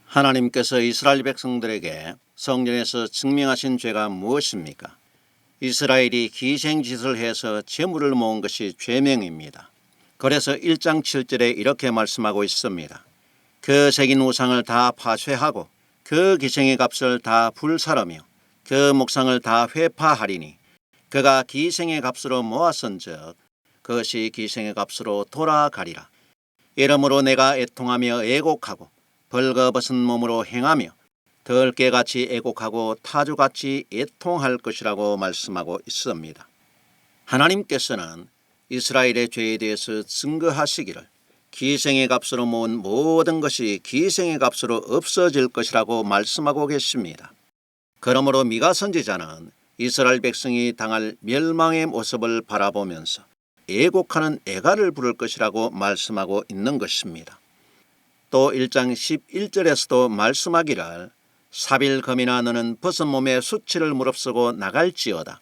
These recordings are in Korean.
하나님께서 이스라엘 백성들에게 성전에서 증명하신 죄가 무엇입니까? 이스라엘이 기생짓을 해서 재물을 모은 것이 죄명입니다. 그래서 1장 7절에 이렇게 말씀하고 있습니다. 그 새긴 우상을 다 파쇄하고 그 기생의 값을 다 불사르며 그 목상을 다 회파하리니 그가 기생의 값으로 모았은즉 그것이 기생의 값으로 돌아가리라. 이러므로 내가 애통하며 애곡하고 벌거벗은 몸으로 행하며 덜깨같이 애곡하고 타조같이 애통할 것이라고 말씀하고 있습니다. 하나님께서는 이스라엘의 죄에 대해서 증거하시기를 기생의 값으로 모은 모든 것이 기생의 값으로 없어질 것이라고 말씀하고 계십니다. 그러므로 미가 선지자는 이스라엘 백성이 당할 멸망의 모습을 바라보면서 애곡하는 애가를 부를 것이라고 말씀하고 있는 것입니다. 또 1장 11절에서도 말씀하기를 사빌거미나 너는 벗은 몸에 수치를 무릅쓰고 나갈지어다.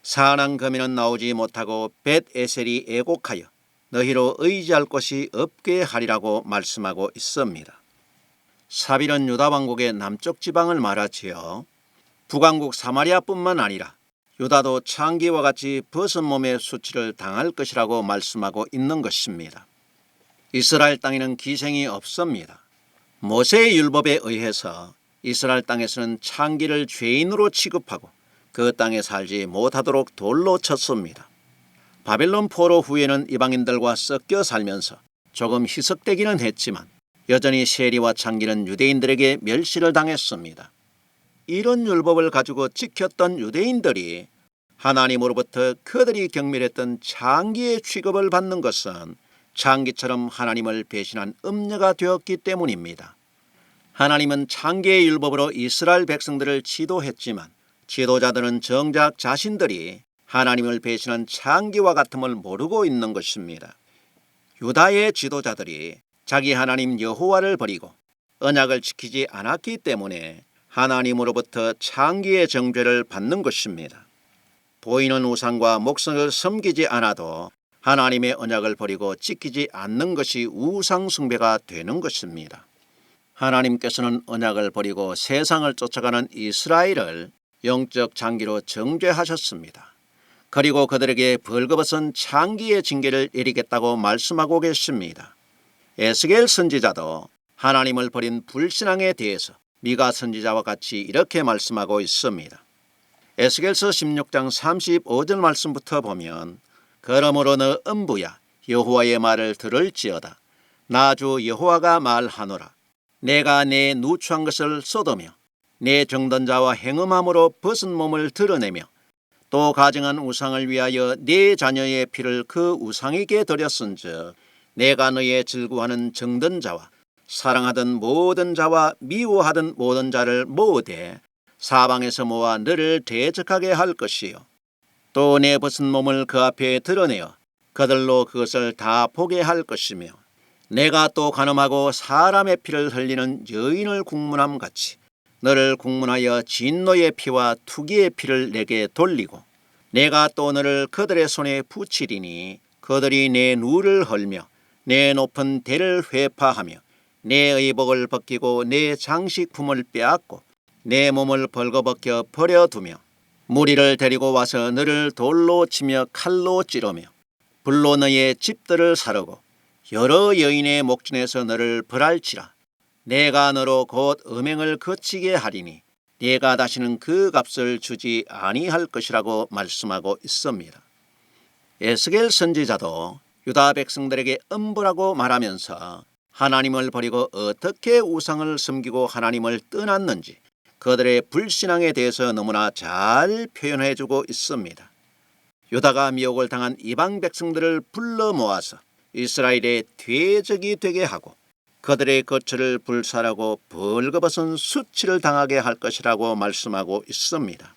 사랑 거미는 나오지 못하고 벳에셀이 애곡하여 너희로 의지할 곳이 없게 하리라고 말씀하고 있습니다. 사빌은 유다 왕국의 남쪽 지방을 말하지요. 북왕국 사마리아뿐만 아니라 유다도 창기와 같이 벗은 몸의 수치를 당할 것이라고 말씀하고 있는 것입니다. 이스라엘 땅에는 기생이 없습니다. 모세의 율법에 의해서 이스라엘 땅에서는 창기를 죄인으로 취급하고 그 땅에 살지 못하도록 돌로 쳤습니다. 바벨론 포로 후에는 이방인들과 섞여 살면서 조금 희석되기는 했지만 여전히 세리와 창기는 유대인들에게 멸시를 당했습니다. 이런 율법을 가지고 지켰던 유대인들이 하나님으로부터 그들이 경멸했던 창기의 취급을 받는 것은 창기처럼 하나님을 배신한 음녀가 되었기 때문입니다. 하나님은 창기의 율법으로 이스라엘 백성들을 지도했지만 지도자들은 정작 자신들이 하나님을 배신한 창기와 같음을 모르고 있는 것입니다. 유다의 지도자들이 자기 하나님 여호와를 버리고 언약을 지키지 않았기 때문에 하나님으로부터 창기의 정죄를 받는 것입니다. 보이는 우상과 목성을 섬기지 않아도 하나님의 언약을 버리고 지키지 않는 것이 우상 숭배가 되는 것입니다. 하나님께서는 언약을 버리고 세상을 쫓아가는 이스라엘을 영적 창기로 정죄하셨습니다. 그리고 그들에게 벌거벗은 창기의 징계를 내리겠다고 말씀하고 계십니다. 에스겔 선지자도 하나님을 버린 불신앙에 대해서 미가 선지자와 같이 이렇게 말씀하고 있습니다. 에스겔서 16장 35절 말씀부터 보면 그러므로 너 음부야 여호와의 말을 들을지어다. 나 주 여호와가 말하노라. 내가 내 누추한 것을 쏟으며 내 정든 자와 행음함으로 벗은 몸을 드러내며 또 가증한 우상을 위하여 네 자녀의 피를 그 우상에게 드렸은즉 내가 너의 즐거워하는 정든 자와 사랑하던 모든 자와 미워하던 모든 자를 모으되 사방에서 모아 너를 대적하게 할 것이요 또 내 벗은 몸을 그 앞에 드러내어 그들로 그것을 다 보게 할 것이며 내가 또 간음하고 사람의 피를 흘리는 여인을 국문함 같이 너를 국문하여 진노의 피와 투기의 피를 내게 돌리고 내가 또 너를 그들의 손에 붙이리니 그들이 내 누를 헐며 내 높은 대를 회파하며 내 의복을 벗기고 내 장식품을 빼앗고 내 몸을 벌거벗겨 버려두며 무리를 데리고 와서 너를 돌로 치며 칼로 찌르며 불로 너의 집들을 사르고 여러 여인의 목전에서 너를 벌할지라. 내가 너로 곧 음행을 그치게 하리니 네가 다시는 그 값을 주지 아니할 것이라고 말씀하고 있습니다. 에스겔 선지자도 유다 백성들에게 음부라고 말하면서 하나님을 버리고 어떻게 우상을 섬기고 하나님을 떠났는지 그들의 불신앙에 대해서 너무나 잘 표현해주고 있습니다. 유다가 미혹을 당한 이방 백성들을 불러 모아서 이스라엘의 대적이 되게 하고 그들의 거처를 불살하고 벌거벗은 수치를 당하게 할 것이라고 말씀하고 있습니다.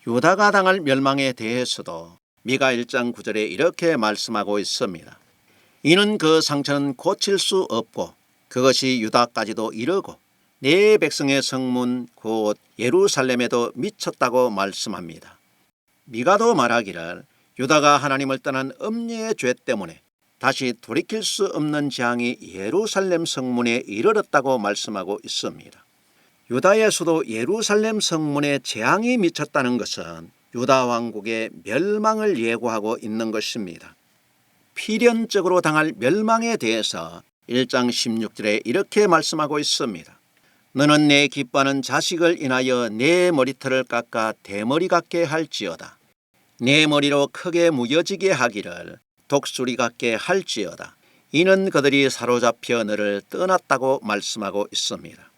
유다가 당할 멸망에 대해서도 미가 1장 9절에 이렇게 말씀하고 있습니다. 이는 그 상처는 고칠 수 없고 그것이 유다까지도 이르고 내 백성의 성문 곧 예루살렘에도 미쳤다고 말씀합니다. 미가도 말하기를 유다가 하나님을 떠난 음녀의 죄 때문에 다시 돌이킬 수 없는 재앙이 예루살렘 성문에 이르렀다고 말씀하고 있습니다. 유다의 수도 예루살렘 성문에 재앙이 미쳤다는 것은 유다 왕국의 멸망을 예고하고 있는 것입니다. 필연적으로 당할 멸망에 대해서 1장 16절에 이렇게 말씀하고 있습니다. 너는 내 기뻐하는 자식을 인하여 내 머리털을 깎아 대머리 같게 할지어다. 내 머리로 크게 무뎌지게 하기를 독수리 같게 할지어다. 이는 그들이 사로잡혀 너를 떠났다고 말씀하고 있습니다.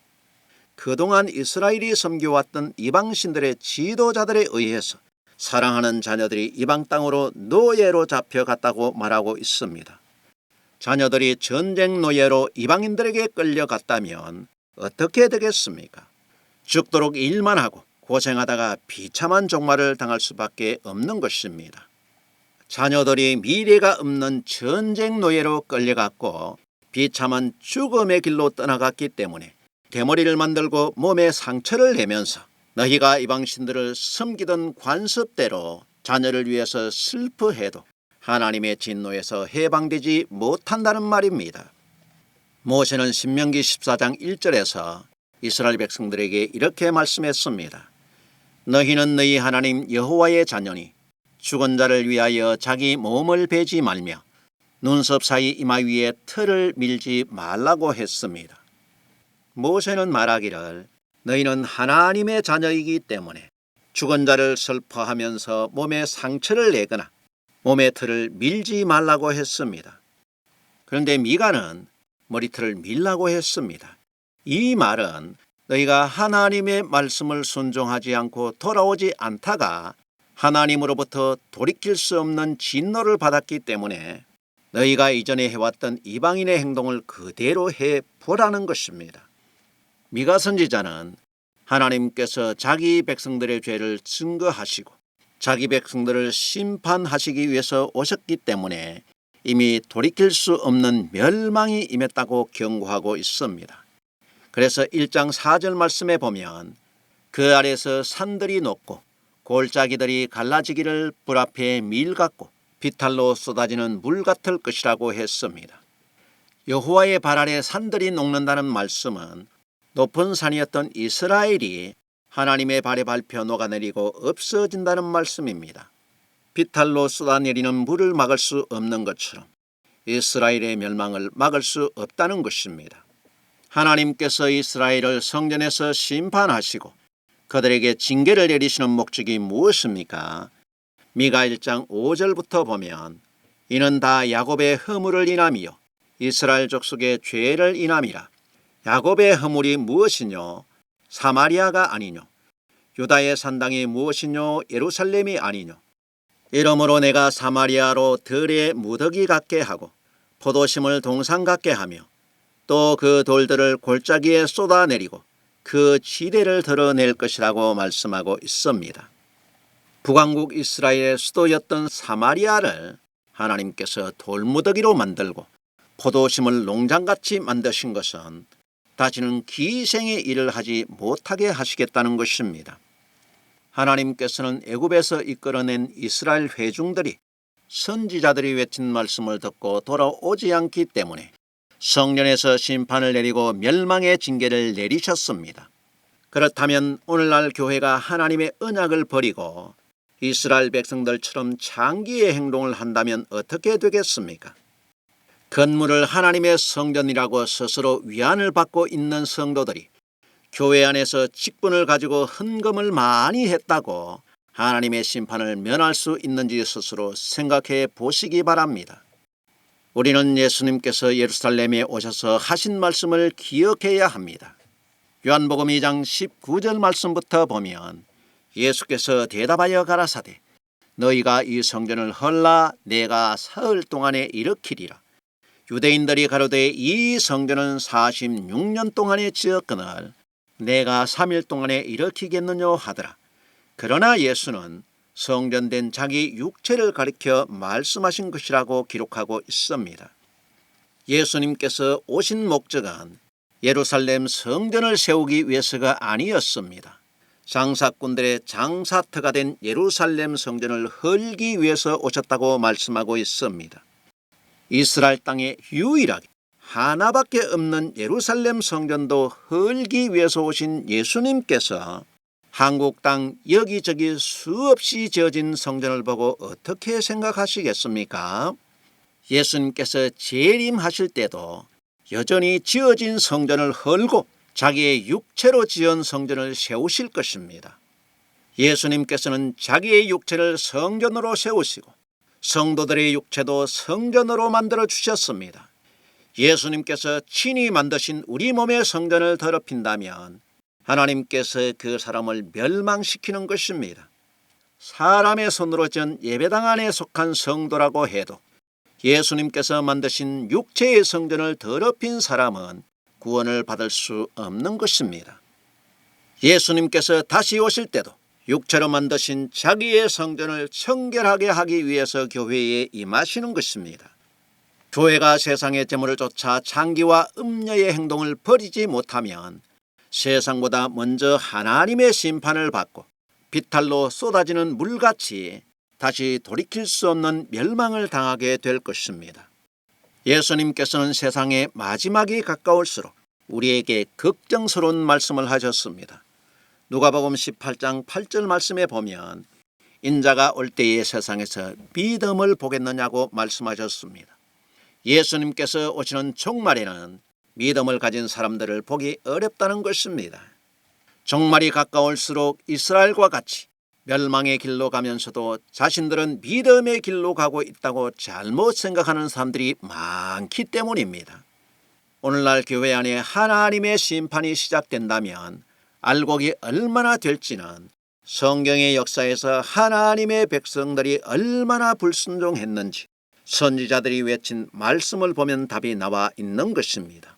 그동안 이스라엘이 섬겨왔던 이방신들의 지도자들에 의해서 사랑하는 자녀들이 이방 땅으로 노예로 잡혀갔다고 말하고 있습니다. 자녀들이 전쟁 노예로 이방인들에게 끌려갔다면 어떻게 되겠습니까? 죽도록 일만 하고 고생하다가 비참한 종말을 당할 수밖에 없는 것입니다. 자녀들이 미래가 없는 전쟁 노예로 끌려갔고 비참한 죽음의 길로 떠나갔기 때문에 대머리를 만들고 몸에 상처를 내면서 너희가 이방신들을 섬기던 관습대로 자녀를 위해서 슬퍼해도 하나님의 진노에서 해방되지 못한다는 말입니다. 모세는 신명기 14장 1절에서 이스라엘 백성들에게 이렇게 말씀했습니다. 너희는 너희 하나님 여호와의 자녀니 죽은 자를 위하여 자기 몸을 베지 말며 눈썹 사이 이마 위에 틀을 밀지 말라고 했습니다. 모세는 말하기를 너희는 하나님의 자녀이기 때문에 죽은 자를 슬퍼하면서 몸에 상처를 내거나 몸의 틀을 밀지 말라고 했습니다. 그런데 미가는 머리털을 밀라고 했습니다. 이 말은 너희가 하나님의 말씀을 순종하지 않고 돌아오지 않다가 하나님으로부터 돌이킬 수 없는 진노를 받았기 때문에 너희가 이전에 해왔던 이방인의 행동을 그대로 해보라는 것입니다. 미가 선지자는 하나님께서 자기 백성들의 죄를 증거하시고 자기 백성들을 심판하시기 위해서 오셨기 때문에 이미 돌이킬 수 없는 멸망이 임했다고 경고하고 있습니다. 그래서 1장 4절 말씀에 보면 그 아래서 산들이 녹고 골짜기들이 갈라지기를 불 앞에 밀 같고 비탈로 쏟아지는 물 같을 것이라고 했습니다. 여호와의 발 아래 산들이 녹는다는 말씀은 높은 산이었던 이스라엘이 하나님의 발에 밟혀 녹아내리고 없어진다는 말씀입니다. 비탈로 쏟아내리는 물을 막을 수 없는 것처럼 이스라엘의 멸망을 막을 수 없다는 것입니다. 하나님께서 이스라엘을 성전에서 심판하시고 그들에게 징계를 내리시는 목적이 무엇입니까? 미가 1장 5절부터 보면 이는 다 야곱의 허물을 인함이요 이스라엘 족속의 죄를 인함이라. 야곱의 허물이 무엇이뇨? 사마리아가 아니뇨? 유다의 산당이 무엇이뇨? 예루살렘이 아니뇨? 이러므로 내가 사마리아로 들의 무더기 같게 하고 포도심을 동상 같게 하며 또 그 돌들을 골짜기에 쏟아내리고 그 지대를 드러낼 것이라고 말씀하고 있습니다. 북왕국 이스라엘의 수도였던 사마리아를 하나님께서 돌무더기로 만들고 포도심을 농장같이 만드신 것은 다시는 기생의 일을 하지 못하게 하시겠다는 것입니다. 하나님께서는 애굽에서 이끌어낸 이스라엘 회중들이 선지자들이 외친 말씀을 듣고 돌아오지 않기 때문에 성전에서 심판을 내리고 멸망의 징계를 내리셨습니다. 그렇다면 오늘날 교회가 하나님의 언약을 버리고 이스라엘 백성들처럼 창기의 행동을 한다면 어떻게 되겠습니까? 건물을 하나님의 성전이라고 스스로 위안을 받고 있는 성도들이 교회 안에서 직분을 가지고 헌금을 많이 했다고 하나님의 심판을 면할 수 있는지 스스로 생각해 보시기 바랍니다. 우리는 예수님께서 예루살렘에 오셔서 하신 말씀을 기억해야 합니다. 요한복음 2장 19절 말씀부터 보면 예수께서 대답하여 가라사대 너희가 이 성전을 헐라 내가 사흘 동안에 일으키리라. 유대인들이 가로되 이 성전은 46년 동안에 지었거늘 내가 3일 동안에 일으키겠느냐 하더라. 그러나 예수는 성전된 자기 육체를 가리켜 말씀하신 것이라고 기록하고 있습니다. 예수님께서 오신 목적은 예루살렘 성전을 세우기 위해서가 아니었습니다. 장사꾼들의 장사터가 된 예루살렘 성전을 헐기 위해서 오셨다고 말씀하고 있습니다. 이스라엘 땅에 유일하게 하나밖에 없는 예루살렘 성전도 헐기 위해서 오신 예수님께서 한국 땅 여기저기 수없이 지어진 성전을 보고 어떻게 생각하시겠습니까? 예수님께서 재림하실 때도 여전히 지어진 성전을 헐고 자기의 육체로 지은 성전을 세우실 것입니다. 예수님께서는 자기의 육체를 성전으로 세우시고 성도들의 육체도 성전으로 만들어 주셨습니다. 예수님께서 친히 만드신 우리 몸의 성전을 더럽힌다면 하나님께서 그 사람을 멸망시키는 것입니다. 사람의 손으로 지은 예배당 안에 속한 성도라고 해도 예수님께서 만드신 육체의 성전을 더럽힌 사람은 구원을 받을 수 없는 것입니다. 예수님께서 다시 오실 때도 육체로 만드신 자기의 성전을 청결하게 하기 위해서 교회에 임하시는 것입니다. 교회가 세상의 재물을 쫓아 장기와 음녀의 행동을 버리지 못하면 세상보다 먼저 하나님의 심판을 받고 비탈로 쏟아지는 물같이 다시 돌이킬 수 없는 멸망을 당하게 될 것입니다. 예수님께서는 세상의 마지막이 가까울수록 우리에게 걱정스러운 말씀을 하셨습니다. 누가복음 18장 8절 말씀에 보면 인자가 올 때에 세상에서 믿음을 보겠느냐고 말씀하셨습니다. 예수님께서 오시는 종말에는 믿음을 가진 사람들을 보기 어렵다는 것입니다. 종말이 가까울수록 이스라엘과 같이 멸망의 길로 가면서도 자신들은 믿음의 길로 가고 있다고 잘못 생각하는 사람들이 많기 때문입니다. 오늘날 교회 안에 하나님의 심판이 시작된다면 알곡이 얼마나 될지는 성경의 역사에서 하나님의 백성들이 얼마나 불순종했는지 선지자들이 외친 말씀을 보면 답이 나와 있는 것입니다.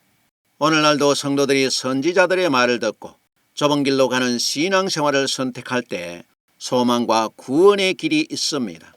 오늘날도 성도들이 선지자들의 말을 듣고 좁은 길로 가는 신앙생활을 선택할 때 소망과 구원의 길이 있습니다.